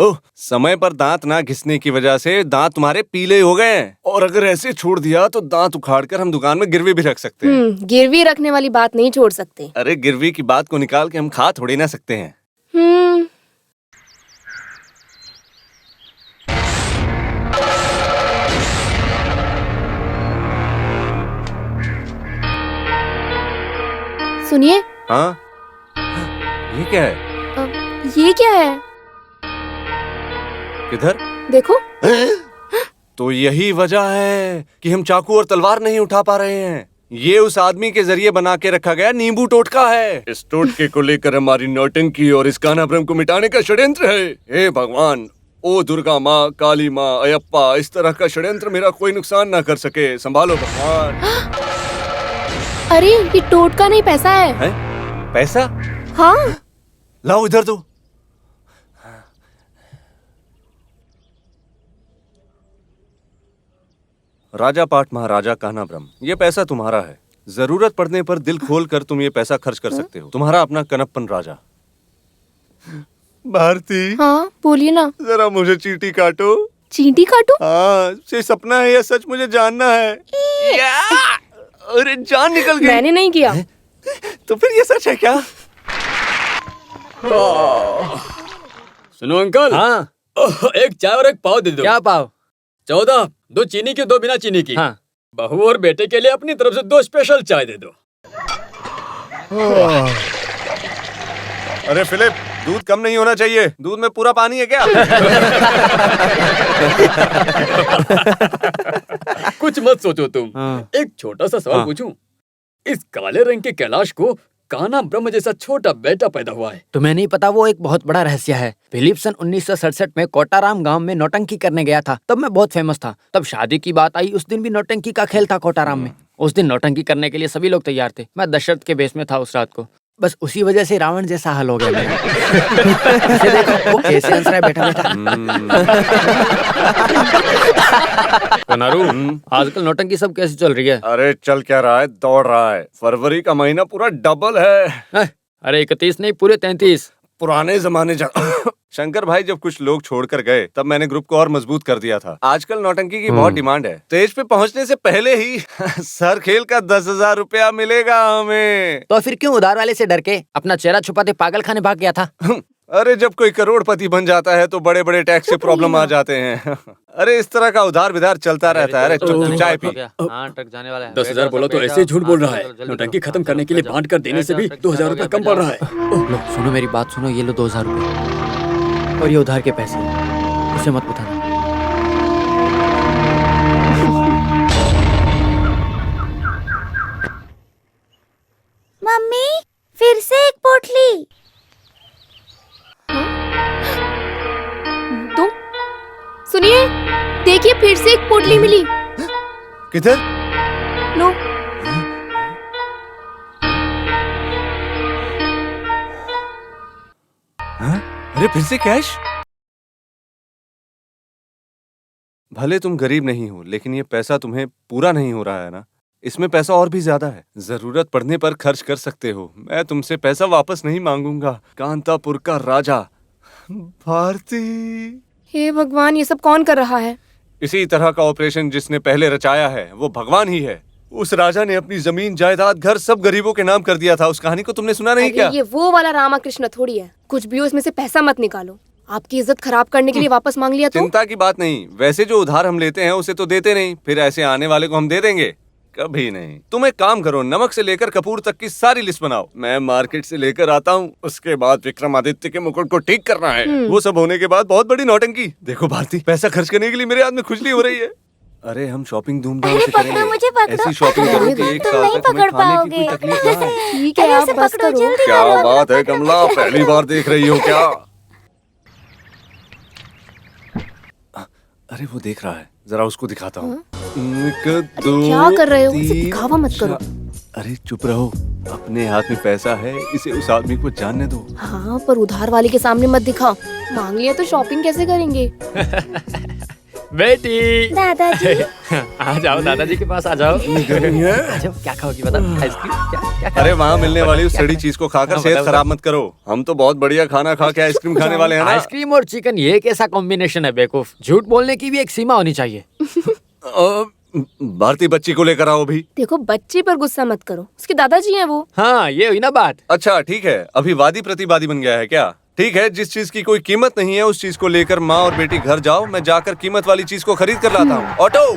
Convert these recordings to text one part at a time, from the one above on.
ओह, समय पर दांत ना घिसने की वजह से दांत तुम्हारे पीले हो गए हैं। और अगर ऐसे छोड़ दिया तो दांत उखाड़कर हम दुकान में गिरवी भी रख सकते हैं। गिरवी रखने वाली बात नहीं छोड़ सकते। अरे गिरवी की बात को निकाल के हम खा थोड़ी ना सकते हैं। सुनिए। हाँ, ये क्या है? ये क्या है? किधर? देखो। तो यही वजह है कि हम चाकू और तलवार नहीं उठा पा रहे हैं। ये उस आदमी के जरिए बना के रखा गया नींबू टोटका है। इस टोटके को लेकर हमारी नौटंकी और इस कान्हाब्रह्म को मिटाने का षड्यंत्र है। हे भगवान, ओ दुर्गा माँ, काली माँ, अयप्पा, इस तरह का षड्यंत्र मेरा कोई नुकसान ना कर सके। संभालो भगवान। अरे ये टोटका नहीं, पैसा है। पैसा? हाँ। लाओ इधर दो। राजा पाट महाराजा कान्हाब्रह्म, ये पैसा तुम्हारा है। जरूरत पड़ने पर दिल खोल कर तुम ये पैसा खर्च कर सकते हो। तुम्हारा अपना कनप्पन राजा। भारती। हाँ बोलिए ना। जरा मुझे चींटी काटो। चींटी काटो? हाँ, ये सपना है या सच, मुझे जानना है। अरे जान निकल गई। मैंने नहीं किया। तो फिर ये सच है क्या? सुनो अंकल। हाँ। एक चाय और एक पाव दे दो। क्या पाव? 14, 2 चीनी की 2 बिना चीनी की। हाँ। बहू और बेटे के लिए अपनी तरफ से 2 स्पेशल चाय दे दो। अरे फिलिप, दूध कम नहीं होना चाहिए। दूध में पूरा पानी है क्या? कुछ मत सोचो तुम। हाँ। एक छोटा सा सवाल पूछूं? इस काले रंग के कैलाश को कान्हाब्रह्म जैसा छोटा बेटा पैदा हुआ है। तुम्हें नहीं पता, वो एक बहुत बड़ा रहस्य है। फिलिप सन 1967 में कोटाराम गांव में नौटंकी करने गया था। तब मैं बहुत फेमस था। तब शादी की बात आई, उस दिन भी नौटंकी का खेल था कोटाराम में। उस दिन नौटंकी करने के लिए सभी लोग तैयार थे। मैं दशरथ के भेष में था उस रात को। बस उसी वजह से रावण जैसा हाल हो गया मेरा। इसे देखो, वो कैसे हंस रहा है बैठा बैठा। कनारू, आजकल नौटंकी सब कैसे चल रही है? अरे चल क्या रहा है, दौड़ रहा है। फरवरी का महीना पूरा डबल है। अरे 31 नहीं, पूरे 33। पुराने जमाने शंकर भाई, जब कुछ लोग छोड़कर गए तब मैंने ग्रुप को और मजबूत कर दिया था। आजकल नौटंकी की बहुत डिमांड है। स्टेज पे पहुंचने से पहले ही सर खेल का 10,000 रुपया मिलेगा हमें। तो फिर क्यों उधार वाले से डर के अपना चेहरा छुपाते पागल खाने भाग गया था? अरे जब कोई करोड़पति बन जाता है तो बड़े बड़े टैक्स से प्रॉब्लम आ जाते हैं। अरे इस तरह का उधार विधार चलता रहता है। अरे चुप चाय पी। ट्रक जाने वाला है। 10,000 बोला तो ऐसे ही झूठ बोल रहा है। नौटंकी खत्म करने के लिए बांट कर देने से भी 2,000 रुपया कम पड़ रहा है। लो सुनो मेरी बात सुनो, ये लो 2,000 रुपए और ये उधार के पैसे, उसे मत बताना। मम्मी, फिर से एक पोटली। तो सुनिए, देखिए फिर से एक पोटली मिली। किधर? लो। अरे फिर से कैश? भले तुम गरीब नहीं हो, लेकिन ये पैसा तुम्हें पूरा नहीं हो रहा है ना। इसमें पैसा और भी ज्यादा है। जरूरत पड़ने पर खर्च कर सकते हो। मैं तुमसे पैसा वापस नहीं मांगूंगा। कांतापुर का राजा भारती। हे भगवान, ये सब कौन कर रहा है? इसी तरह का ऑपरेशन जिसने पहले रचाया है वो भगवान ही है। उस राजा ने अपनी जमीन जायदाद घर सब गरीबों के नाम कर दिया था। उस कहानी को तुमने सुना नहीं क्या? ये वो वाला रामाकृष्ण थोड़ी है। कुछ भी हो, इसमें से पैसा मत निकालो। आपकी इज्जत खराब करने के लिए वापस मांग लिया तो? चिंता की बात नहीं। वैसे जो उधार हम लेते हैं उसे तो देते नहीं, फिर ऐसे आने वाले को हम दे देंगे? कभी नहीं। तुम एक काम करो, नमक से लेकर कपूर तक की सारी लिस्ट बनाओ। मैं मार्केट से लेकर आता हूँ। उसके बाद विक्रमादित्य के मुकुट को ठीक करना है। वो सब होने के बाद बहुत बड़ी नौटंकी। देखो भारती, पैसा खर्च करने के लिए मेरे हाथ में खुजली हो रही है। अरे हम शॉपिंग धूमधाम से करेंगे। मुझे पकड़ो। ऐसी शॉपिंग करो कि एक साल तक तुम्हें खाने की कोई तकलीफ ना आए। ठीक है, आप बस करो। क्या बात है कमला, पहली बार देख रही हो क्या? अरे वो देख रहा है, जरा उसको दिखाता हूँ। क्या कर रहे हो? इसे दिखावा मत करो। अरे चुप रहो, अपने हाथ में पैसा है, इसे उस आदमी को जानने दो। हाँ, पर उधार वाले के सामने मत दिखाओ। मांग लिया तो शॉपिंग कैसे करेंगे? बेटी दादाजी आ जाओ, दादाजी के पास आ जाओ। गर्मी है। आ जाओ, क्या खाओगी बता? आइसक्रीम? क्या अरे वहाँ मिलने वाली उस सड़ी चीज को खाकर सेहत खराब मत करो। हम तो बहुत बढ़िया खाना खा के आइसक्रीम खाने वाले हैं ना। आइसक्रीम और चिकन, ये कैसा कॉम्बिनेशन है बेवकूफ? झूठ बोलने की भी एक सीमा होनी चाहिए। भारती बच्ची को लेकर आओ अभी। देखो बच्चे पर गुस्सा मत करो, उसके दादाजी हैं वो। हाँ, ये हुई ना बात। अच्छा ठीक है, अभी वादी प्रतिवादी बन गया है क्या? ठीक है, जिस चीज की कोई कीमत नहीं है उस चीज को लेकर माँ और बेटी घर जाओ, मैं जाकर कीमत वाली चीज को खरीद कर लाता हूँ। ऑटो,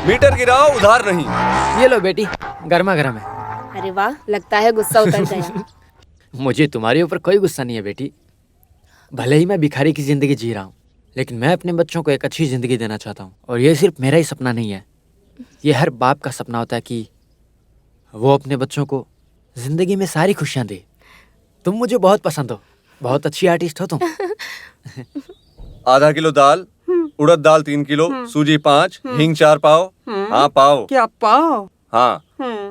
मीटर गिराओ, उधार नहीं। ये लो बेटी, गर्मा गर्म है। अरे वाह, लगता है गुस्सा उतर गया। मुझे तुम्हारे ऊपर कोई गुस्सा नहीं है बेटी। भले ही मैं भिखारी की जिंदगी जी रहा हूँ, लेकिन मैं अपने बच्चों को एक अच्छी जिंदगी देना चाहता हूँ। और ये सिर्फ मेरा ही सपना नहीं है, ये हर बाप का सपना होता है कि वो अपने बच्चों को जिंदगी में सारी खुशियाँ दे। तुम मुझे बहुत पसंद हो, बहुत अच्छी आर्टिस्ट हो तुम। आधा किलो दाल, उड़द दाल 3 किलो, सूजी 5, हींग 4 पाव। हाँ पाव। क्या पाव? हाँ,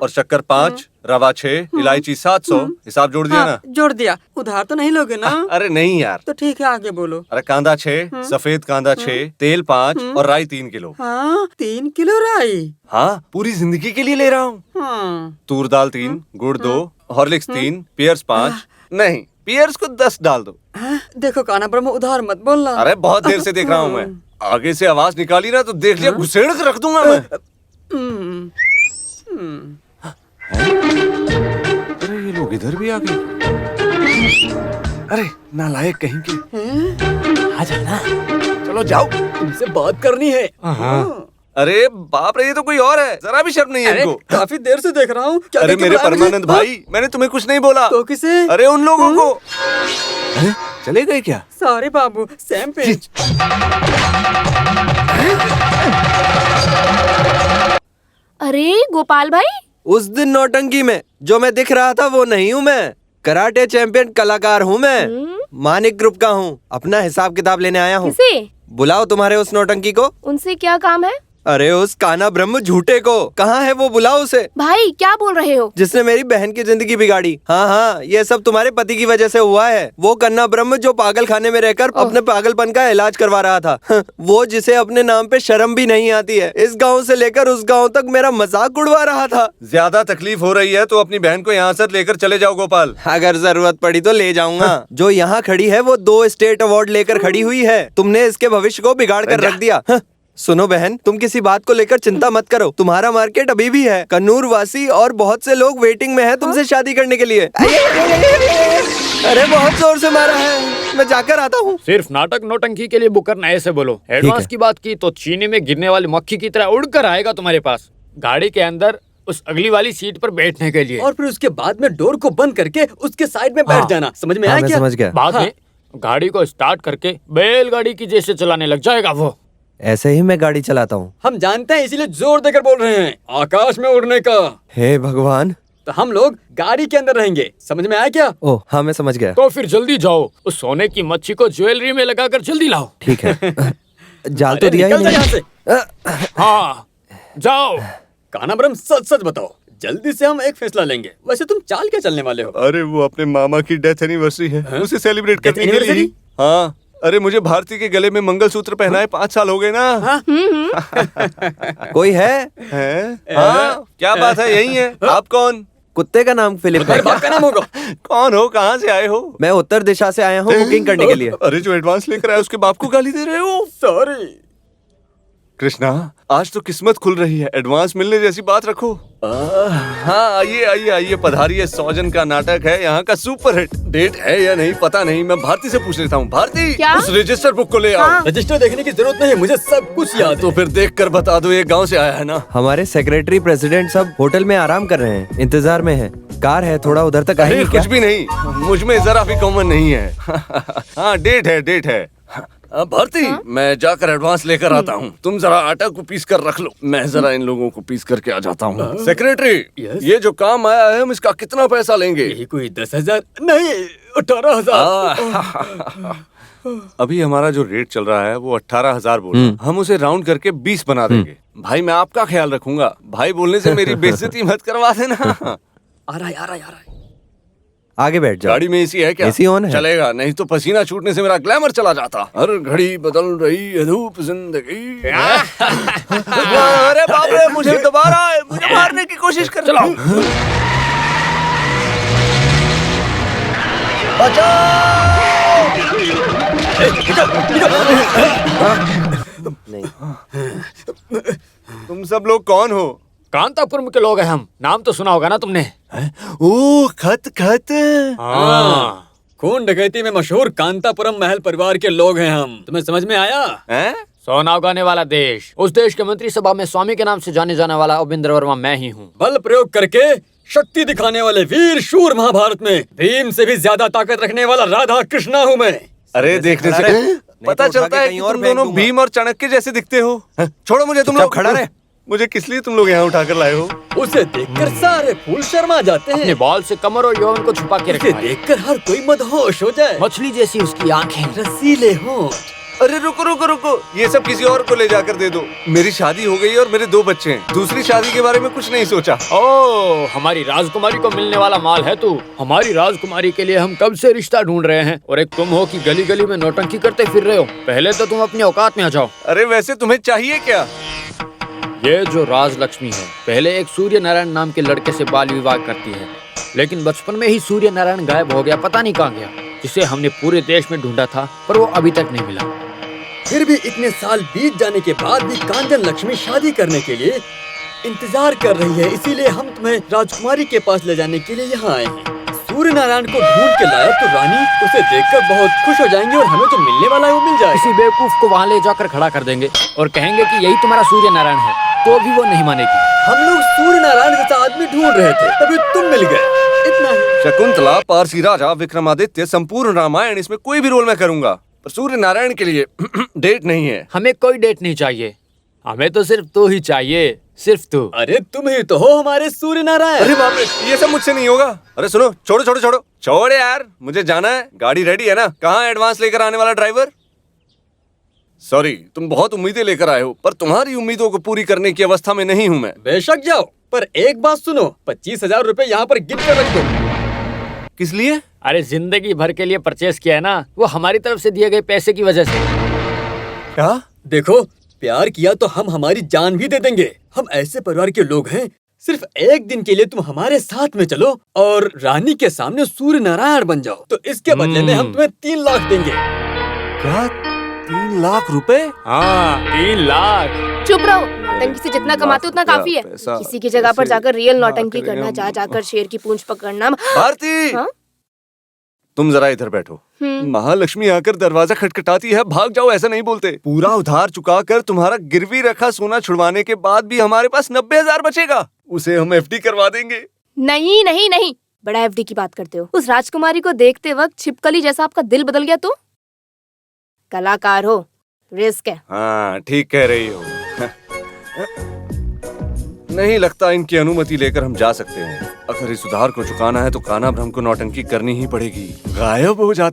और शक्कर 5, रवा 6, इलायची 700। हिसाब जोड़ दिया ना? जोड़ दिया। उधार तो नहीं लोगे ना? अरे नहीं यार। तो ठीक है, आगे बोलो। अरे कांदा 6, सफेद कांदा 6, तेल 5 और राई 3 किलो। हाँ, 3 किलो राई। हाँ, पूरी जिंदगी के लिए ले रहा हूँ। हाँ, तूर दाल 3, गुड़ 2, हॉर्लिक्स 3, पियर्स 5। नहीं, पियर्स को 10 डाल दो। हाँ, देखो काना ब्रह्म, उधार मत बोलना। अरे बहुत देर से देख रहा हूँ मैं। आगे से आवाज निकाली ना तो देख लिया, घुसेड़ के रख दूंगा मैं। हम्म, हम्म। अरे ये लोग इधर भी आ गए। अरे नालायक कहीं के। आ जाना। चलो जाओ। तुमसे बात करनी है। अरे बाप रे, ये तो कोई और है। जरा भी शर्म नहीं है इनको। काफी देर से देख रहा हूँ। क्या अरे देख के मेरे बुलाया मुझे? परमानंद भाई, मैंने तुम्हें कुछ नहीं बोला। तो किसे? अरे उन लोगों को। अरे चले गए क्या? सॉरी बाबू, सेम पेज। अरे गोपाल भाई, उस दिन नौटंकी में जो मैं दिख रहा था वो नहीं हूँ मैं। कराटे चैंपियन कलाकार हूँ मैं। मानिक ग्रुप का हूँ। अपना हिसाब किताब लेने आया हूँ। किसे? बुलाओ तुम्हारे उस नौटंकी को। उनसे क्या काम है? अरे उस काना ब्रह्म झूठे को। कहाँ है वो? बुलाओ उसे। भाई क्या बोल रहे हो? जिसने मेरी बहन की जिंदगी बिगाड़ी। हाँ हाँ, ये सब तुम्हारे पति की वजह से हुआ है। वो कन्ना ब्रह्म जो पागल खाने में रहकर अपने पागलपन का इलाज करवा रहा था। वो जिसे अपने नाम पे शर्म भी नहीं आती है, इस गांव से लेकर उस गांव तक मेरा मजाक उड़वा रहा था। ज्यादा तकलीफ हो रही है तो अपनी बहन को यहाँ से लेकर चले जाओ गोपाल। अगर जरूरत पड़ी तो ले जाऊंगा। जो यहाँ खड़ी है वो 2 स्टेट अवार्ड लेकर खड़ी हुई है। तुमने इसके भविष्य को बिगाड़ कर रख दिया। सुनो बहन, तुम किसी बात को लेकर चिंता मत करो। तुम्हारा मार्केट अभी भी है। कन्नूर वासी और बहुत से लोग वेटिंग में हैं तुमसे शादी करने के लिए। अरे बहुत जोर से मारा है, मैं जाकर आता हूँ। सिर्फ नाटक नौटंकी के लिए बुक करना, ऐसे बोलो। एडवांस की बात की तो चीनी में गिरने वाली मक्खी की तरह उड़कर आएगा तुम्हारे पास, गाड़ी के अंदर उस अगली वाली सीट पर बैठने के लिए। और फिर उसके बाद में डोर को बंद करके उसके साइड में बैठ जाना। समझ में हाँ, आया मैं क्या? समझ गया। बाद में गाड़ी को स्टार्ट करके बैलगाड़ी की जैसे चलाने लग जाएगा वो। ऐसे ही मैं गाड़ी चलाता हूँ। हम जानते हैं, इसीलिए जोर देकर बोल रहे हैं आकाश में उड़ने का। हे भगवान। तो हम लोग गाड़ी के अंदर रहेंगे। समझ में आया क्या? ओह हाँ, मैं समझ गया। तो फिर जल्दी जाओ, उस सोने की मच्छी को ज्वेलरी में लगाकर जल्दी लाओ। ठीक है। जाल तो अरे दिया ही निकल जा यहाँ नहीं। से। हाँ जाओ। काना ब्रह्म, सच सच बताओ, जल्दी से हम एक फैसला लेंगे। वैसे तुम चाल क्या चलने वाले हो? अरे वो अपने मामा की डेथ एनिवर्सरी है, उसे सेलिब्रेट Death करने के लिए। anniversary? हाँ, अरे मुझे भारती के गले में मंगलसूत्र पहनाए 5 साल हो गए ना। कोई है? हाँ, क्या बात है? यही है। आप कौन? कुत्ते का नाम फिलिप है तुम्हारे क्या? बाप का नाम होगा। कौन हो? कहाँ से आए हो? मैं उत्तर दिशा से आया हूँ बुकिंग करने के लिए। अरे जो एडवांस लेकर आए उसके बाप को गाली दे रहे हो? सॉरी। कृष्णा, आज तो किस्मत खुल रही है। एडवांस मिलने जैसी बात रखो। हाँ आइए आइए आइए, पधारिए। 100 जन का नाटक है यहाँ का, सुपर हिट। डेट है या नहीं पता नहीं, मैं भारती से पूछ लेता हूँ। भारती, क्या? उस रजिस्टर बुक को ले आओ। हाँ। रजिस्टर देखने की जरूरत नहीं है, मुझे सब कुछ याद तो है। फिर देख कर बता दो, ये गाँव से आया है ना? हमारे सेक्रेटरी प्रेसिडेंट सब होटल में आराम कर रहे हैं, इंतजार में हैं। कार है, थोड़ा उधर तक अरे आएंगे क्या? कुछ भी नहीं, मुझ में जरा भी कॉमन नहीं है। हाँ डेट है, डेट है। भारती, मैं जाकर एडवांस लेकर आता हूँ। तुम जरा आटा को पीस कर रख लो, मैं जरा इन लोगों को पीस करके आ जाता हूँ। Secretary, Yes? ये जो काम आया है हम इसका कितना पैसा लेंगे? यही कोई 10,000 नहीं, 18,000। अभी हमारा जो रेट चल रहा है वो 18,000 बोल, हम उसे राउंड करके 20 बना देंगे। भाई मैं आपका ख्याल रखूंगा, भाई बोलने से मेरी बेइज्जती मत करवा देना। आ रहा है, आ रहा है, आ रहा है। आगे बैठ जाओ। गाड़ी में एसी है क्या? AC ऑन है। चलेगा, नहीं तो पसीना छूटने से मेरा ग्लैमर चला जाता। हर घड़ी बदल रही है धूप जिंदगी। अरे बाप रे, मुझे दोबारा मुझे मारने की कोशिश कर। चलो तुम सब लोग कौन हो? कांतापुर के लोग हैं हम। नाम तो सुना होगा ना तुमने? ओ खत खत। हाँ, खून डकैती में मशहूर कांतापुरम महल परिवार के लोग हैं हम। तुम्हें समझ में आया? हैं? सोना उगाने वाला देश। उस देश के मंत्रिसभा में स्वामी के नाम से जाने जाने वाला उपेंद्र वर्मा मैं ही हूँ। बल प्रयोग करके शक्ति दिखाने वाले वीर शूर महाभारत में भीम से भी ज्यादा ताकत रखने वाला राधा कृष्णा हूँ मैं। अरे देखने खड़ा से रहे। पता नहीं तो उठा चलता के है कहीं कि और तुम फेंक दोनों दूंगा। भीम और चाणक्य जैसे दिखते हो। छोड़ो मुझे, तुम लोग खड़ा रहे। मुझे किस लिए तुम लोग यहाँ उठाकर लाए हो? उसे देखकर सारे फूल शर्मा जाते अपने हैं। बॉल से कमर और यौवन को छुपा के उसे रखा है। देखकर हर कोई मदहोश हो जाए। मछली जैसी उसकी आंखें। रसीले होंठ। अरे रुको रुको रुको, ये सब किसी और को ले जाकर दे दो। मेरी शादी हो गई और मेरे 2 बच्चे हैं। दूसरी शादी के बारे में कुछ नहीं सोचा। ओ, हमारी राजकुमारी को मिलने वाला माल है तू। हमारी राजकुमारी के लिए हम कब से रिश्ता ढूंढ रहे हैं और एक तुम हो कि गली गली में नौटंकी करते फिर रहे हो। पहले तो तुम अपनी औकात में आ जाओ। अरे वैसे तुम्हें चाहिए क्या? ये जो राजलक्ष्मी है, पहले एक सूर्य नारायण नाम के लड़के से बाल विवाह करती है, लेकिन बचपन में ही सूर्य नारायण गायब हो गया, पता नहीं कहाँ गया। जिसे हमने पूरे देश में ढूंढा था पर वो अभी तक नहीं मिला। फिर भी इतने साल बीत जाने के बाद भी कांचन लक्ष्मी शादी करने के लिए इंतजार कर रही है। इसीलिए हम तुम्हें राजकुमारी के पास ले जाने के लिए यहाँ आए हैं। सूर्य नारायण को ढूंढ के लाया तो रानी उसे देखकर बहुत खुश हो जाएंगी और हमें तो मिलने वाला है वो मिल जाएगा। किसी बेवकूफ को वहाँ ले जाकर खड़ा कर देंगे और कहेंगे कि यही तुम्हारा सूर्य नारायण है, तो भी वो नहीं मानेगी। हम लोग सूर्य नारायण जैसा आदमी ढूंढ रहे थे, तभी तुम मिल गए। इतना ही। शकुंतला, पारसी राजा, विक्रमादित्य, संपूर्ण रामायण, इसमें कोई भी रोल मैं करूंगा, पर सूर्य नारायण के लिए डेट नहीं है। हमें कोई डेट नहीं चाहिए, हमें तो सिर्फ तू ही चाहिए, सिर्फ तू। अरे तुम ही तो हो हमारे सूर्य नारायण। अरे बाप रे, ये सब मुझसे नहीं होगा। अरे सुनो, छोड़ो छोड़ो छोड़ो छोड़ यार, मुझे जाना है। गाड़ी रेडी है ना? कहाँ एडवांस लेकर आने वाला ड्राइवर? सॉरी, तुम बहुत उम्मीदें लेकर आए हो, पर तुम्हारी उम्मीदों को पूरी करने की अवस्था में नहीं हूँ मैं। बेशक जाओ, पर एक बात सुनो, 25,000 रुपए यहाँ पर गिफ्ट कर रख दो। किस लिए? अरे जिंदगी भर के लिए परचेस किया है ना, वो हमारी तरफ से दिए गए पैसे की वजह से। क्या? देखो, प्यार किया तो हम हमारी जान भी दे देंगे। हम ऐसे परिवार के लोग हैं, सिर्फ एक दिन के लिए तुम हमारे साथ में चलो और रानी के सामने सूर्य नारायण बन जाओ, तो इसके बदले में हम तुम्हें 3 लाख देंगे। क्या? 3 लाख रुपए? हाँ, 3 लाख। चुप रहो। नौटंकी से जितना कमाते उतना काफी है। पैसा किसी की जगह पर जाकर रियल ना नौटंकी करें करना, हम। जा जाकर शेर की पूंछ पकड़ना। भारती, हाँ? तुम जरा इधर बैठो। महालक्ष्मी आकर दरवाजा खटखटाती है, भाग जाओ ऐसा नहीं बोलते। पूरा उधार चुकाकर तुम्हारा गिरवी रखा सोना छुड़वाने के बाद भी हमारे पास 90,000 बचेगा, उसे हम एफडी करवा देंगे। नहीं नहीं नहीं, बड़ा एफडी की बात करते हो। उस राजकुमारी को देखते वक्त छिपकली जैसा आपका दिल बदल गया तो? कलाकार हो, रिस्क है। हाँ, ठीक कह रही हो। नहीं लगता इनकी अनुमति लेकर हम जा सकते हैं। अगर इस उधार को चुकाना है तो कान्हा ब्रह्म को नौटंकी करनी ही पड़ेगी। गायब हो जाता